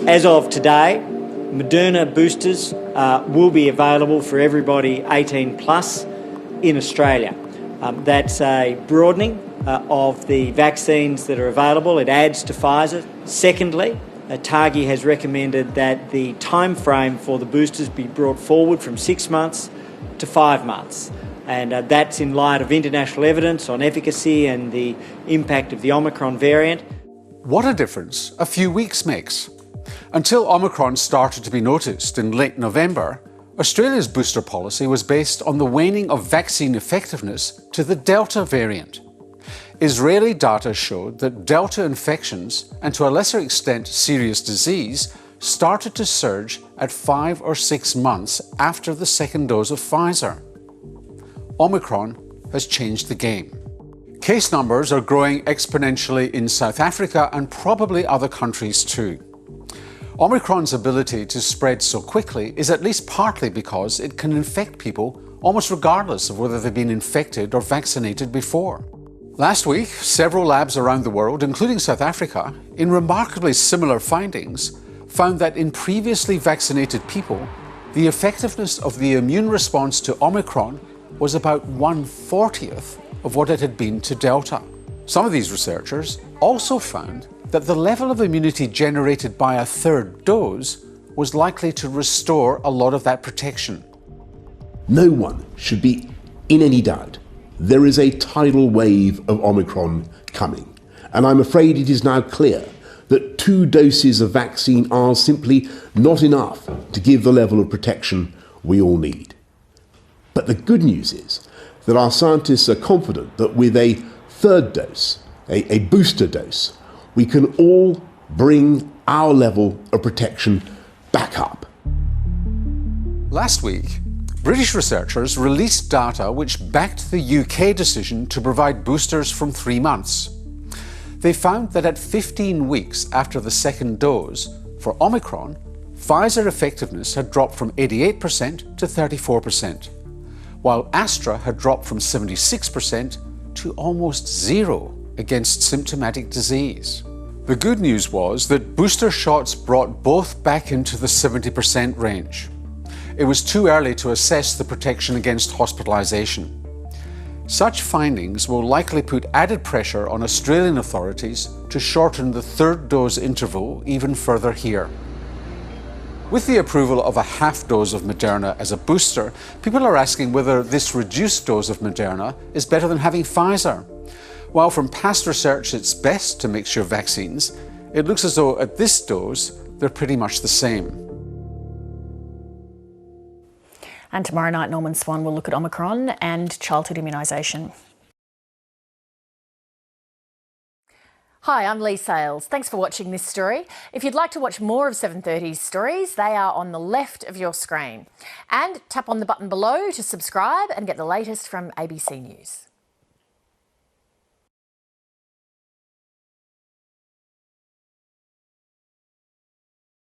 As of today, Moderna boosters will be available for everybody 18 plus in Australia. That's a broadening of the vaccines that are available. It adds to Pfizer. Secondly, TAGI has recommended that the time frame for the boosters be brought forward from 6 months to 5 months. And that's in light of international evidence on efficacy and the impact of the Omicron variant. What a difference a few weeks makes. Until Omicron started to be noticed in late November, Australia's booster policy was based on the waning of vaccine effectiveness to the Delta variant. Israeli data showed that Delta infections, and to a lesser extent serious disease, started to surge at 5 or 6 months after the second dose of Pfizer. Omicron has changed the game. Case numbers are growing exponentially in South Africa and probably other countries too. Omicron's ability to spread so quickly is at least partly because it can infect people almost regardless of whether they've been infected or vaccinated before. Last week, several labs around the world, including South Africa, in remarkably similar findings, found that in previously vaccinated people, the effectiveness of the immune response to Omicron was about 1/40th of what it had been to Delta. Some of these researchers also found that the level of immunity generated by a third dose was likely to restore a lot of that protection. No one should be in any doubt. There is a tidal wave of Omicron coming, and I'm afraid it is now clear that 2 doses of vaccine are simply not enough to give the level of protection we all need. But the good news is that our scientists are confident that with a third dose, a booster dose, we can all bring our level of protection back up. Last week, British researchers released data which backed the UK decision to provide boosters from 3 months. They found that at 15 weeks after the second dose, for Omicron, Pfizer effectiveness had dropped from 88% to 34%, while Astra had dropped from 76% to almost zero against symptomatic disease. The good news was that booster shots brought both back into the 70% range. It was too early to assess the protection against hospitalisation. Such findings will likely put added pressure on Australian authorities to shorten the third dose interval even further here. With the approval of a half dose of Moderna as a booster, people are asking whether this reduced dose of Moderna is better than having Pfizer. While from past research it's best to mix your vaccines, it looks as though at this dose they're pretty much the same. And tomorrow night, Norman Swan will look at Omicron and childhood immunisation. Hi, I'm Lee Sales. Thanks for watching this story. If you'd like to watch more of 7:30's stories, they are on the left of your screen. And tap on the button below to subscribe and get the latest from ABC News.